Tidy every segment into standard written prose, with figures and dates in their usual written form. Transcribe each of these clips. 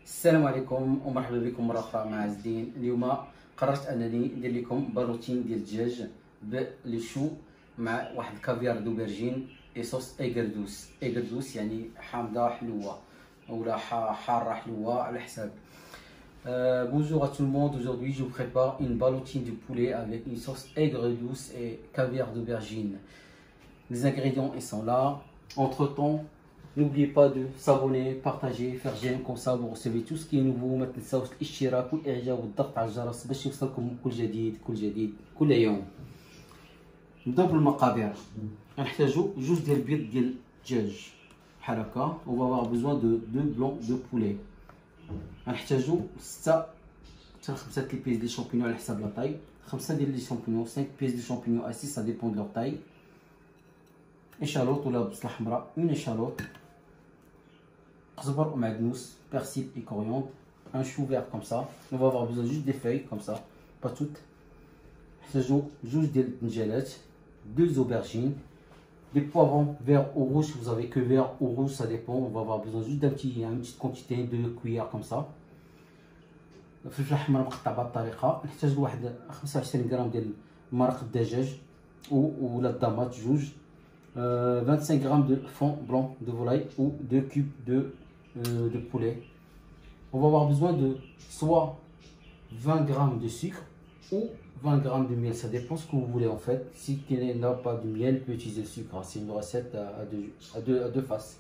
السلام عليكم ومرحبا بكم مره اخرى مع عز الدين. اليوم قررت انني ندير لكم بالوتين ديال الدجاج بلي شو مع واحد الكافيار دوبرجين اي صوص ايغردوس يعني حامضه حلوه ولا حاره حلوه على حساب. Bonjour à tout le monde, aujourd'hui je vous prépare une ballotine de poulet avec une sauce aigre douce et caviar d'aubergine. Les ingrédients ils sont là. Entre temps, n'oubliez pas de s'abonner, partager, faire j'aime, comme ça vous recevez tout ce qui est nouveau. ما تنساوش الاشتراك والاعجاب والضغط على الجرس باش يوصلكم كل جديد كل يوم. نبداو بالمقادير. غنحتاجو جوج ديال البيض ديال الدجاج بحال هكا. on va avoir besoin de 2 blancs de poulet. غنحتاجو 6 حتى 5 البيس ديال الشامبينيون على حساب لا طاي. 5 ديال لي شامبينيون، 5 بيس ديال الشامبينيون à 6 ça dépend de leur taille. échalote ولا بصله حمراء، une échalote. قزبر ومعدنوس، persil et coriandre. un chou vert comme ça. on va avoir besoin juste des feuilles comme ça, pas toutes. نحتاجو جوج ديال الدنجالات، 2 aubergines, des poivrons verts ou rouges. Vous avez que vert ou rouge, ça dépend. On va avoir besoin juste une petite quantité de cuillères comme ça. فلفل احمر مقطع بهذه الطريقه. نحتاج واحد 25 غرام ديال مرق الدجاج ولا الضمات جوج. 25 grammes de fond blanc de volaille ou 2 cubes de poulet. On va avoir besoin de soit 20 grammes de sucre ou 20 grammes de miel, ça dépend ce que vous voulez en fait. Si tu n'as pas de miel, tu peux utiliser le sucre. C'est une recette à deux faces.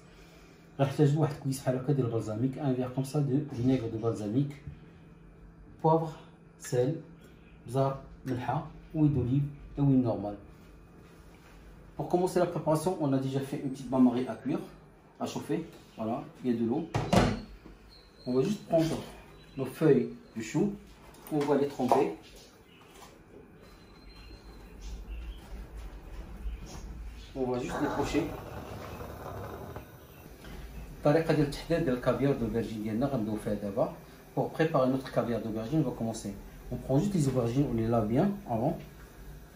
نحتاج واحد كويس بحال هكا ديال البلزاميك، un verre comme ça de vinaigre de balsamique, poivre, sel, بزار، ملحه، huile d'olive et huile normale. Pour commencer la préparation, on a déjà fait une petite bain-marie à cuire, à chauffer. Voilà, il y a de l'eau. On va juste prendre nos feuilles de chou, on va les tremper. On va juste les pocher. الطريقه ديال التحضير ديال الكافيار دوبرجين ديالنا غنبداو فيها دابا. Pour préparer notre caviar d'aubergine, on va commencer. On prend juste les aubergines, on les lave bien avant.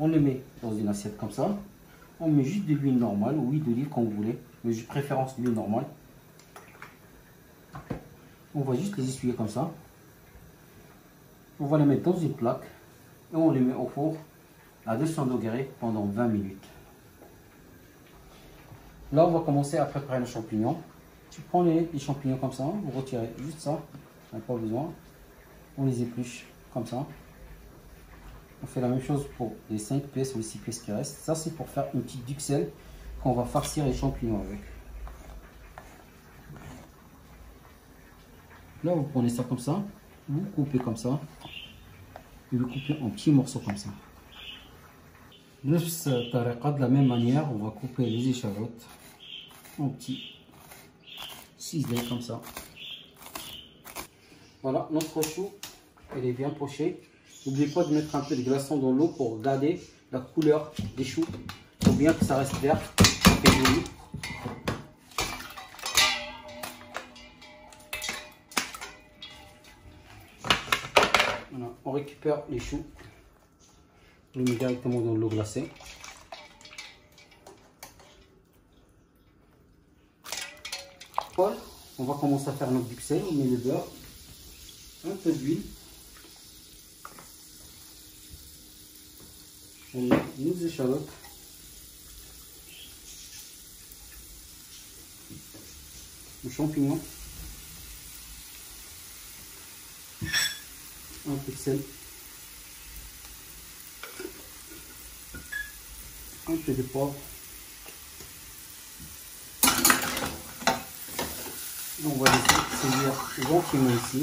On les met dans une assiette comme ça. On met juste de l'huile normale ou huile d'olive quand vous voulez, mais j'ai préférence l'huile normale. On va juste les essuyer comme ça. On va les mettre dans une plaque et on les met au four à 200 degrés pendant 20 minutes. Là, on va commencer à préparer les champignons. Tu prends les champignons comme ça, vous retirez juste ça, on n'a pas besoin. On les épluche comme ça. On fait la même chose pour les 5 pièces ou les 6 pièces qui restent. Ça, c'est pour faire une petite duxelle qu'on va farcir les champignons avec. Là, vous prenez ça comme ça, vous coupez comme ça, et vous coupez en petits morceaux comme ça. De la même manière, on va couper les échalotes en petits ciselés comme ça. Voilà, notre chou, elle est bien pochée. N'oubliez pas de mettre un peu de glaçon dans l'eau pour garder la couleur des choux. Il faut bien que ça reste vert et joli. Voilà, on récupère les choux. On les met directement dans l'eau glacée. On va commencer à faire notre duxelle. On met le beurre, un peu d'huile. On met nos échalotes. Les champignons. Un peu de sel. Un peu de poivre. On va laisser saisir gentiment ici.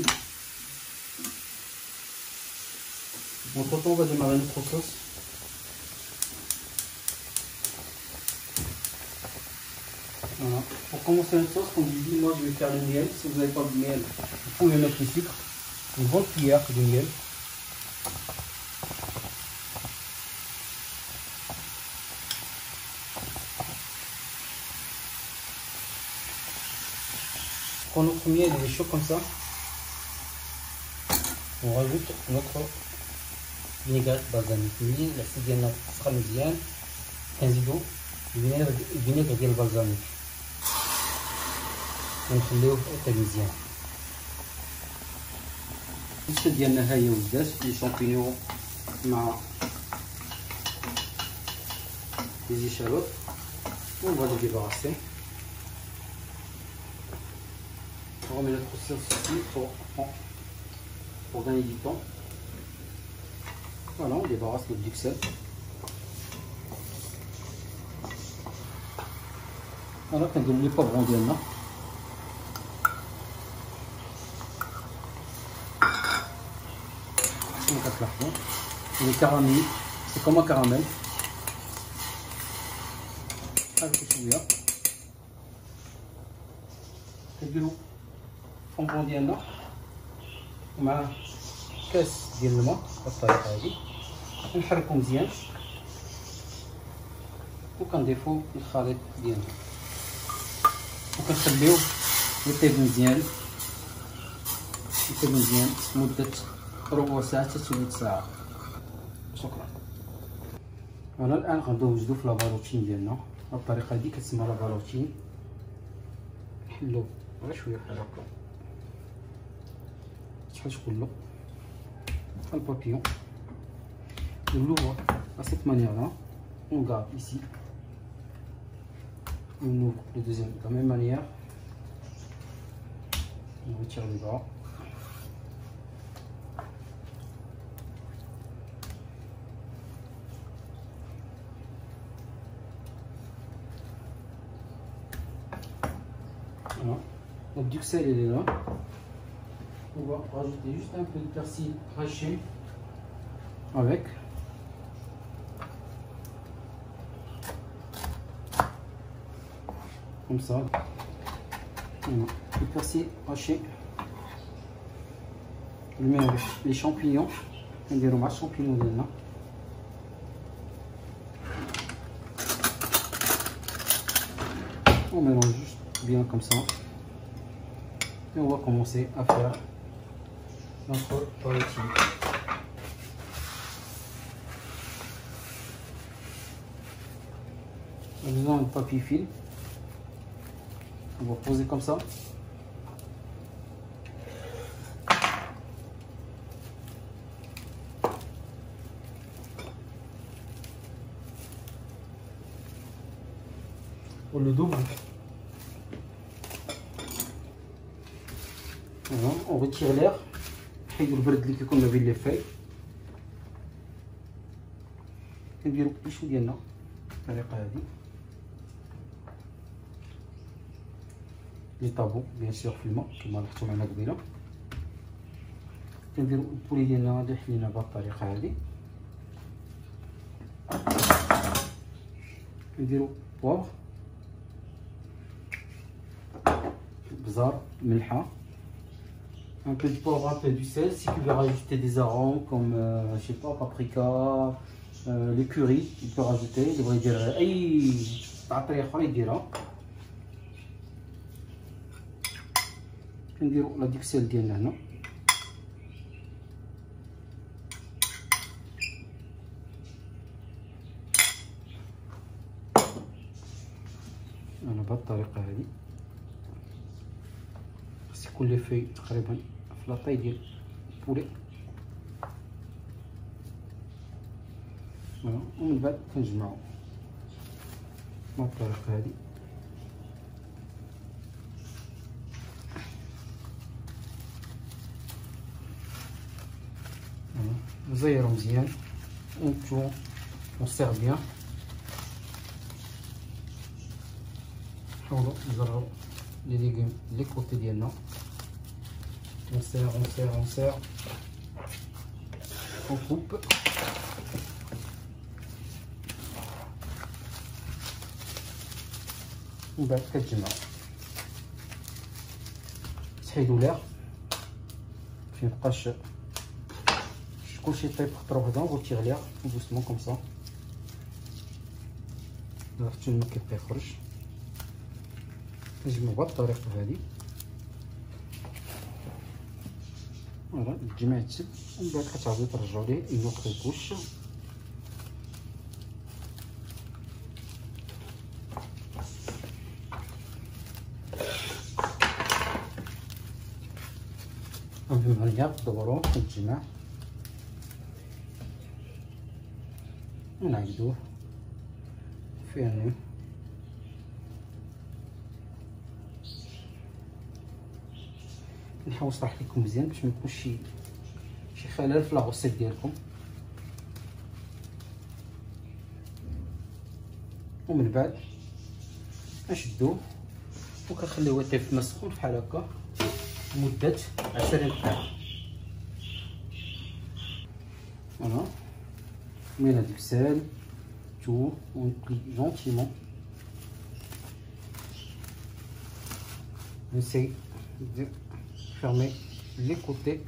Entre temps, on va démarrer notre sauce. Voilà. Pour commencer une sauce, comme je vous dis, moi je vais faire le miel. Si vous n'avez pas de miel, vous pouvez mettre le sucre. Une bonne cuillère de miel. Quand notre miel est chaud comme ça, on rajoute notre vinaigrette balsamique. La cidienne sera médiane, 15 d'eau, vinaigre ديال البلزميك ونخليوه حتى مزيان. السلسة ديالنا هي ولات لي شامبينيون مع les échalotes. On va les débarrasser. On remet notre sauce ici pour gagner du temps. Voilà, on débarrasse notre duxelle. Voilà, quand on ne pas brandir là. On casse la fond. Le caramel, c'est comme un caramel. Avec شويه كنديرو فونبون ديالنا مع كاس ديال الماء بالطريقه هذه نحركو مزيان وكنضيفو الخليط ديالنا وكنخليوه يطيب مزيان مده ربع ساعه حتى 3 ساعات. شكرا. وانا الان غندوزو في لاباروتين ديالنا بالطريقه هذه كتسمى لاباروتين. نحلو غير شويه بحال هكا شحال كله بحال البابيون. نولوه à cette manière là, on garde ici, on ouvre le deuxième de la même manière, on retire le bas. Voilà. Notre duxelle il est là. On va rajouter juste un peu de persil haché avec. Comme ça. Voilà. Le persil haché. On le met avec les champignons. On dirait les champignons dedans. On mélange juste bien comme ça et on va commencer à faire notre tortilla. On a besoin de papier film, on va poser comme ça. On le double. Voilà, on retire l'air. نحيدو البرد اللي كيكون ما بين لي فاي. كنديرو الشو ديالنا بالطريقه هذه لي طابو بيان سور في الماء كما لاحظتوا معنا قبيله. كنديرو البولي ديالنا اللي حلينا بهذه الطريقه هذه. كنديرو بوغ بزار ملحه. Un peu de poivre, un peu du sel. Si tu veux rajouter des arômes comme, je sais pas, paprika, les curry, tu peux rajouter. Il devrait dire, aïe, نديرو لا ديكسيل ديالنا هنا. انا بهذه الطريقه هذه كل لي في تقريبا في لاطاي ديال البولي. فوالا ومن بعد كنجمعو بهذه الطريقه هذه. نزيرو مزيان ونتو ونسيغ بيان. نحاولو نزرعو les légumes les côtés ديالنا. On serre, on coupe. ومن بعد كتجمع تحيدو لير باش ميبقاش كلشي يطيب خطرو هكذا. وغتير لير دوسمون كوم سا حتى الماء كيبقى يخرج. كنجمعو بهذه الطريقه هذه. فوالا الجميع يتسد ومن بعد كتعاودو ترجعو ليه اون اوتر كوش. ونرجع ندورو ونتجمع ونعقدوه فيه. نحاول نشرح لكم مزيان باش ما يكونش شي خلل في لاغوسيت ديالكم. ومن بعد نشدوه وكنخليوه يطيب في الماء سخون بحال هكا لمدة 10 دقائق. فوالا من هاد البسال تو ونبقي جونتيمون نسي de fermer les côtés.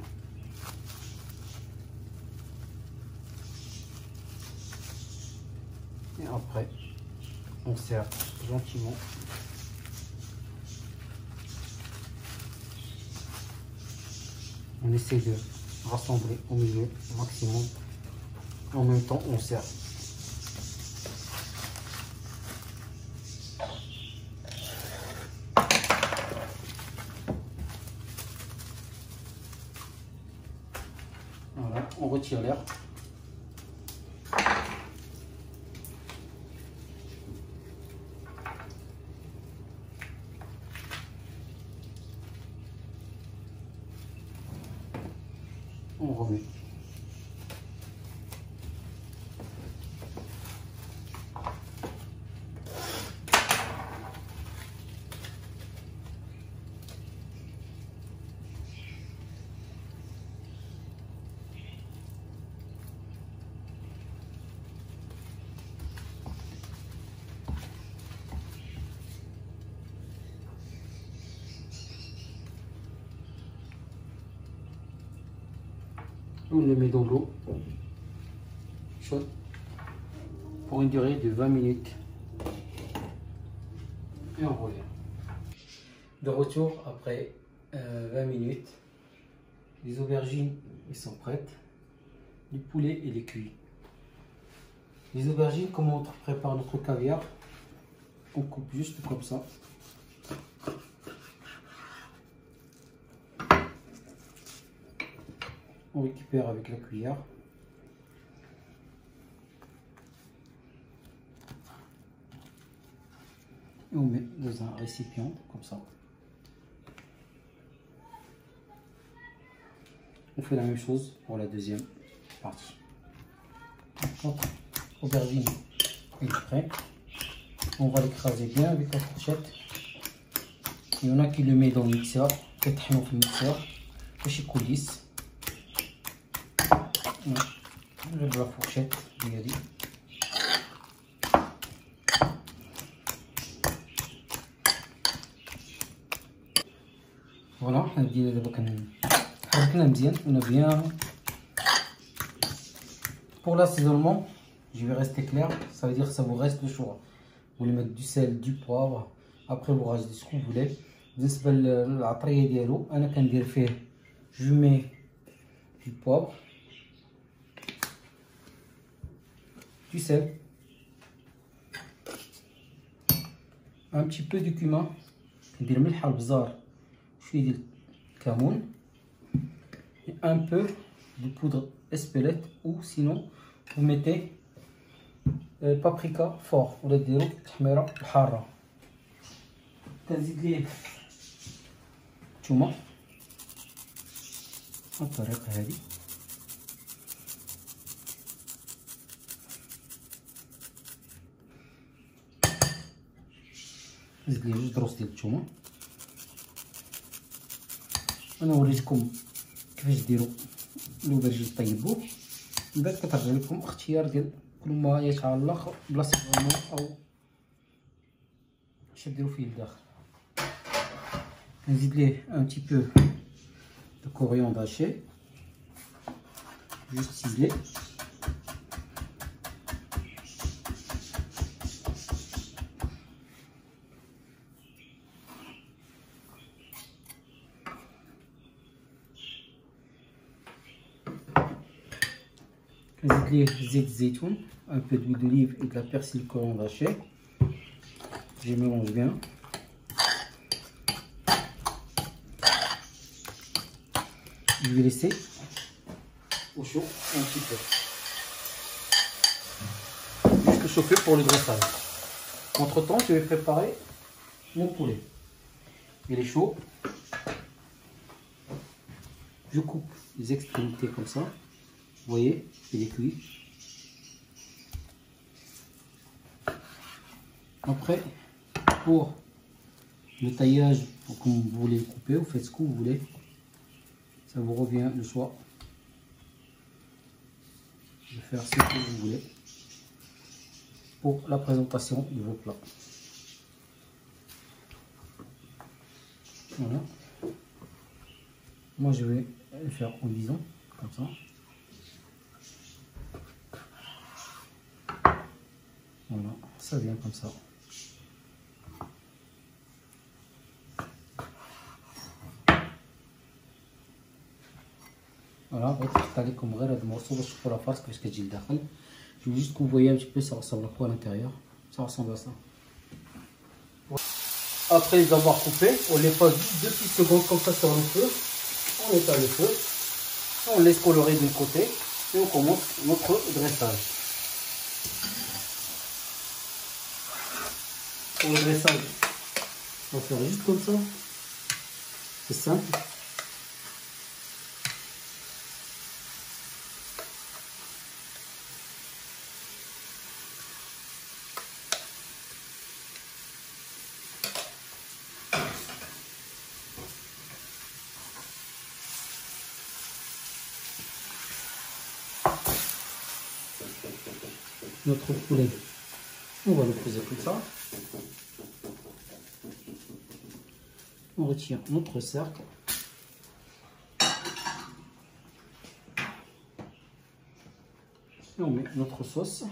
Et après on serre gentiment. On essaie de rassembler au milieu au maximum. En même temps on serre. Voilà, on retire l'air. On remet. On le met dans l'eau chaude pour une durée de 20 minutes et on revient. De retour après 20 minutes, les aubergines ils sont prêtes, le poulet il est cuit. Les aubergines, comment on prépare notre caviar? On coupe juste comme ça. On récupère avec la cuillère. Et on met dans un récipient comme ça. On fait la même chose pour la deuxième partie. Notre aubergine est prêt. On va l'écraser bien avec la fourchette. Il y en a qui le met dans le mixeur, peut-être dans le mixeur, chez coulisses. نجيب لا فورشيت ديالي فوالا. حنا بدينا دابا حركنا مزيان on a bien. Pour l'assaisonnement je vais rester clair, ça veut dire que ça vous reste le choix. Vous voulez mettre du sel, du poivre, après vous rajoutez ce que vous voulez. بالنسبه للعطريه ديالو انا كندير فيه je mets du poivre, du sel, un petit peu de cumin, ندير ملح البزار شويه ديال الكمون, et un peu de poudre espelette ou sinon vous mettez paprika fort ولا ديروا التحميره الحاره. كنزيد ليه الثومه بالطريقه هذه. نزيد ليه جوج دروس ديال الثومه. انا وريتكم كيفاش ديروا الاوبرجين طيبوه. من بعد كترجع لكم اختيار ديال كل ما يتعلق بلاصه الغمور او اش ديروا فيه لداخل. نزيد ليه un petit peu de coriandre haché, juste ciselé. نزيد ليه زيت الزيتون, un peu d'huile d'olive et de la persil coriandre haché. Je mélange bien. Je vais laisser au chaud un petit peu. Juste chauffer pour le dressage. Entre temps, je vais préparer mon poulet. Il est chaud. Je coupe les extrémités comme ça. Vous voyez, il est cuit. Après, pour le taillage, comme vous voulez le couper, vous faites ce que vous voulez. Ça vous revient le choix de faire ce que vous voulez pour la présentation de vos plats. Voilà. Moi, je vais le faire en disant comme ça. Voilà, ça vient comme ça. Voilà, عليكم غير هذا المرصوص باش تشوفوا لا فاس كيفاش كتجي لداخل. Je veux juste que vous voyez un petit peu ça ressemble à quoi à l'intérieur. Ça ressemble à ça. Après les avoir coupés, on les passe 2 petites secondes comme ça sur le feu. On éteint le feu. On laisse colorer d'un côté et on commence notre dressage. Pour le dressage, on va faire juste comme ça. C'est simple. Notre poulet, on va le poser comme ça. On retire notre cercle. Et on met notre sauce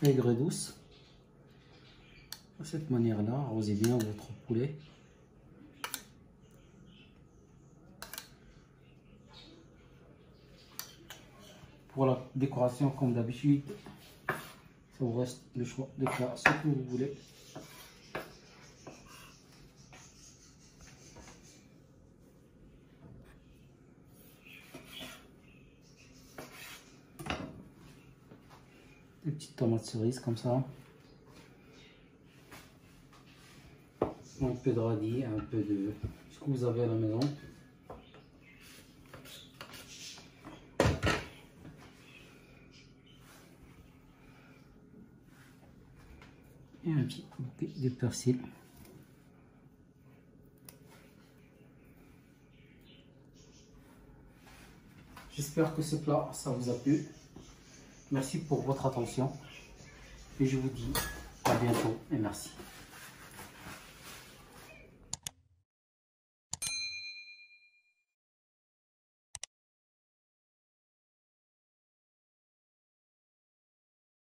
aigre et douce. De cette manière-là, arrosez bien votre poulet. Pour la décoration, comme d'habitude, ça vous reste le choix de faire ce que vous voulez. Des petites tomates cerises comme ça. Un peu de radis, un peu de ce que vous avez à la maison. Et un petit bouquet de persil. J'espère que ce plat, ça vous a plu. Merci pour votre attention. Et je vous dis à bientôt et merci.